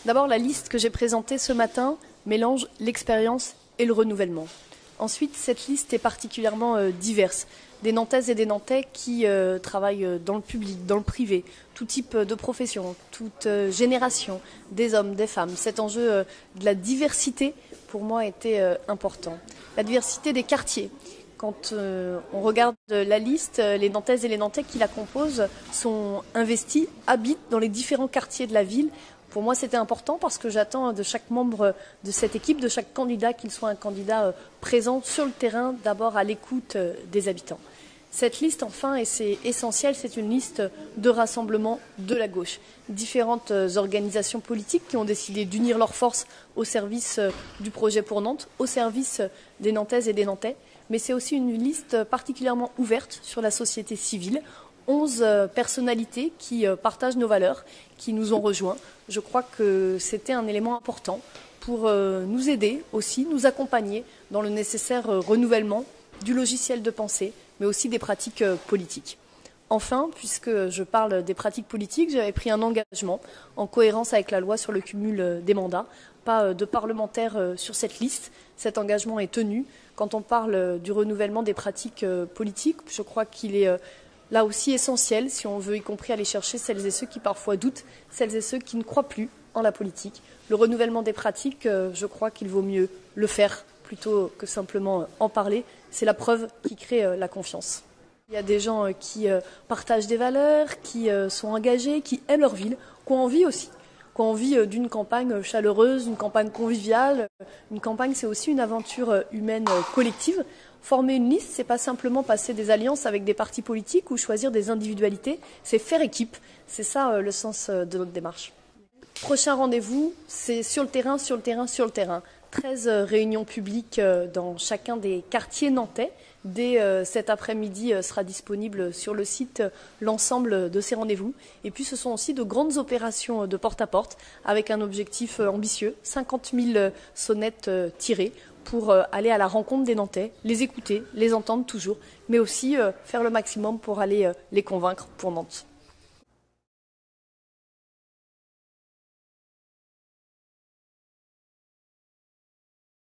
D'abord, la liste que j'ai présentée ce matin mélange l'expérience et le renouvellement. Ensuite, cette liste est particulièrement diverse. Des Nantaises et des Nantais qui travaillent dans le public, dans le privé, tout type de profession, toute génération, des hommes, des femmes. Cet enjeu de la diversité, pour moi, était important. La diversité des quartiers. Quand on regarde la liste, les Nantaises et les Nantais qui la composent sont investis, habitent dans les différents quartiers de la ville. Pour moi, c'était important parce que j'attends de chaque membre de cette équipe, de chaque candidat, qu'il soit un candidat présent sur le terrain, d'abord à l'écoute des habitants. Cette liste, enfin, et c'est essentiel, c'est une liste de rassemblement de la gauche. Différentes organisations politiques qui ont décidé d'unir leurs forces au service du projet pour Nantes, au service des Nantaises et des Nantais. Mais c'est aussi une liste particulièrement ouverte sur la société civile. 11 personnalités qui partagent nos valeurs, qui nous ont rejoints. Je crois que c'était un élément important pour nous aider aussi, nous accompagner dans le nécessaire renouvellement du logiciel de pensée, mais aussi des pratiques politiques. Enfin, puisque je parle des pratiques politiques, j'avais pris un engagement en cohérence avec la loi sur le cumul des mandats, pas de parlementaires sur cette liste. Cet engagement est tenu. Quand on parle du renouvellement des pratiques politiques, je crois qu'il est là aussi essentiel, si on veut y compris aller chercher celles et ceux qui parfois doutent, celles et ceux qui ne croient plus en la politique. Le renouvellement des pratiques, je crois qu'il vaut mieux le faire plutôt que simplement en parler. C'est la preuve qui crée la confiance. Il y a des gens qui partagent des valeurs, qui sont engagés, qui aiment leur ville, qui ont envie aussi. Qui ont envie d'une campagne chaleureuse, d'une campagne conviviale. Une campagne, c'est aussi une aventure humaine collective. Former une liste, c'est pas simplement passer des alliances avec des partis politiques ou choisir des individualités, c'est faire équipe. C'est ça le sens de notre démarche. Prochain rendez-vous, c'est sur le terrain, sur le terrain, sur le terrain. 13 réunions publiques dans chacun des quartiers nantais. Dès cet après-midi sera disponible sur le site l'ensemble de ces rendez-vous. Et puis ce sont aussi de grandes opérations de porte-à-porte avec un objectif ambitieux, 50 000 sonnettes tirées pour aller à la rencontre des Nantais, les écouter, les entendre toujours, mais aussi faire le maximum pour aller les convaincre pour Nantes.